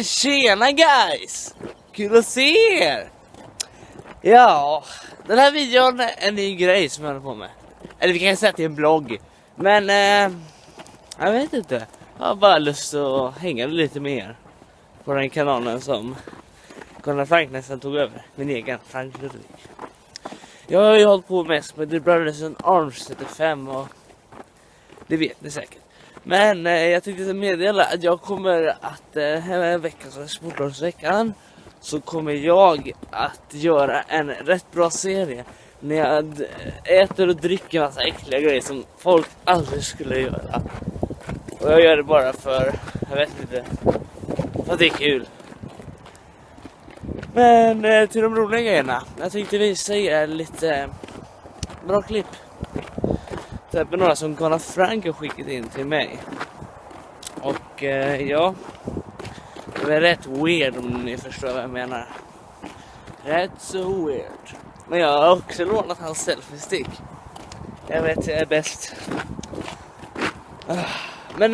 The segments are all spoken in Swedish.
Tjena guys! Kul att se er! Ja, den här videon är en ny grej som jag håller på med. Eller vi kan säga att det är en blogg. Men jag vet inte. Jag har bara lust att hänga lite mer på den kanalen som Galna Frank nästan tog över. Min egen Frank Ludwig. Jag har ju hållit på mest med The Brothers in Arms 35 och det vet ni säkert. Men jag tänkte meddela att jag kommer att en vecka, så sportlovsveckan, så kommer jag att göra en rätt bra serie när jag äter och dricker massa äckliga grejer som folk aldrig skulle göra. Och jag gör det bara för, jag vet inte, för att det är kul. Men till de roliga grejerna, jag tänkte visa er lite bra klipp. Det är några som Galna Frank har skickat in till mig. Och ja, det är rätt weird om ni förstår vad jag menar. Rätt så weird. Men jag har också lånat hans selfie-stick. Jag vet, jag är bäst. Men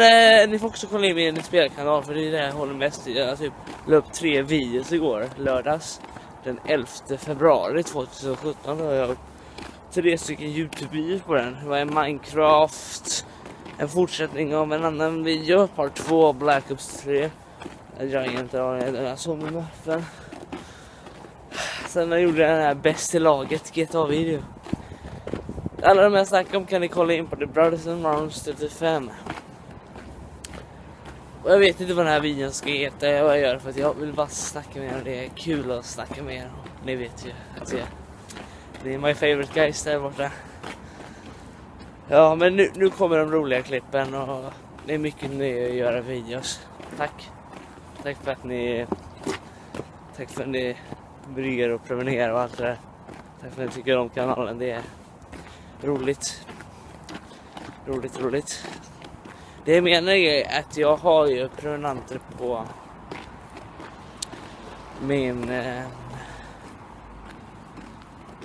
ni får också kolla in min spelkanal, för det är det jag håller mest i. Jag typ la upp 3 videos igår, lördags. Den 11 februari 2017 då jag 3 stycken YouTube-videos på den. Det var en Minecraft, en fortsättning av en annan video, part 2 av Black Ops 3. Jag inte har den här sommarmaffen. Sen gjorde jag den här bäst i laget GTA-video. Alla de jag snackar om kan ni kolla in på The Brothers in Arms 35. Och jag vet inte vad den här videon ska heta. Jag gör för att jag vill bara snacka med er. Det är kul att snacka med er. Ni vet ju att det är my favorite guys där borta. Ja, men nu kommer de roliga klippen och det är mycket nöje att göra videos. Tack. Tack för att ni bryr och prenumererar och allt det där. Tack för att ni tycker om kanalen. Det är roligt. Roligt. Det menar jag att jag har ju prenumeranter på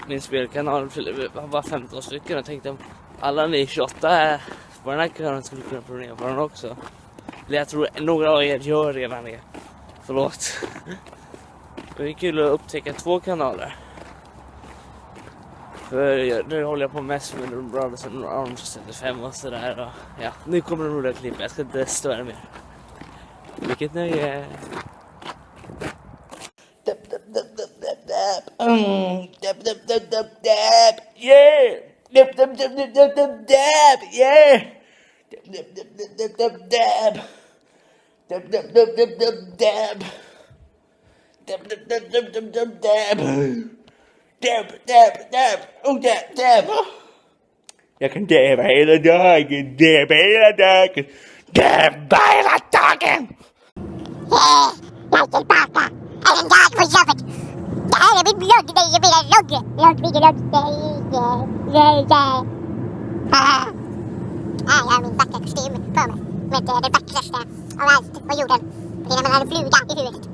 min spelkanal. Det var bara 15 stycken. Jag tänkte om alla ni 28 här på den här kanalen skulle kunna prenumerera på den också. Eller jag tror några av er gör redan det. Förlåt. Det är kul att upptäcka 2 kanaler. För nu håller jag på mest med Brothers in Arms 35 och sådär. Ja, nu kommer det roliga klipp. Jag ska inte störa mer. Vilket nöje. Yeah! Yeah! Dab. Jag kan dabba hela dagen. Dabba hela dagen. Jag är tillbaka. En dag på jobbet. Det här är min blogg. Det är min logg. Jag har min vackra kostym på mig. Med det vackraste av allt på jorden. Det är när man har en fluga i huvudet.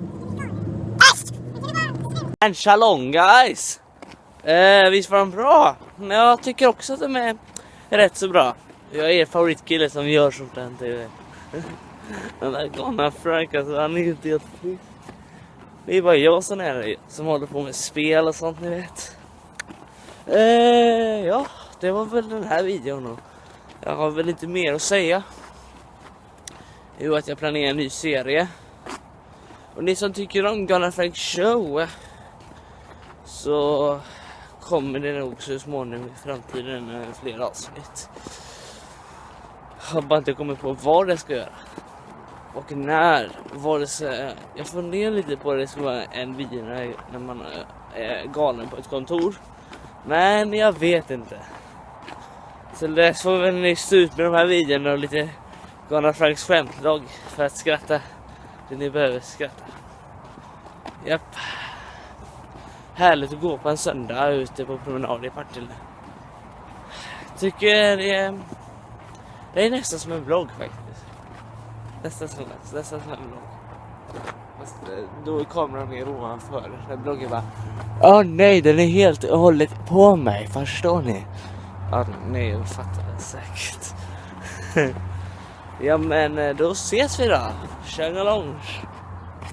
En shalom guys. Visst var de bra? Jag tycker också att de är rätt så bra. Jag är favoritkille som gör sånt där TV. Den där Galna Frank, alltså, han är inte helt fri. Det är bara jag som håller på med spel och sånt, ni vet. Ja, det var väl den här videon då. Jag har väl inte mer att säga. Jo, att jag planerar en ny serie. Och ni som tycker om Galna Frank show, så kommer det nog så småningom i framtiden fler avsnitt. Jag har bara inte kommit på vad det ska göra. Och när var det så, jag funderar lite på det ska vara en video när man är galen på ett kontor. Men jag vet inte. Så det får väl ni stå ut med de här videorna och lite Galna Franks skämtlag för att skratta. Det ni behöver skratta. Japp. Härligt att gå på en söndag ute på promenad i Partille. Tycker det är nästan som en vlogg faktiskt. Nästan som en vlogg. Fast då är kameran mer ovanför. Den bloggen bara, nej, den är helt och hållet på mig, förstår ni? Ja, nej, jag fattar det säkert. Ja, men då ses vi då. Tjängalång.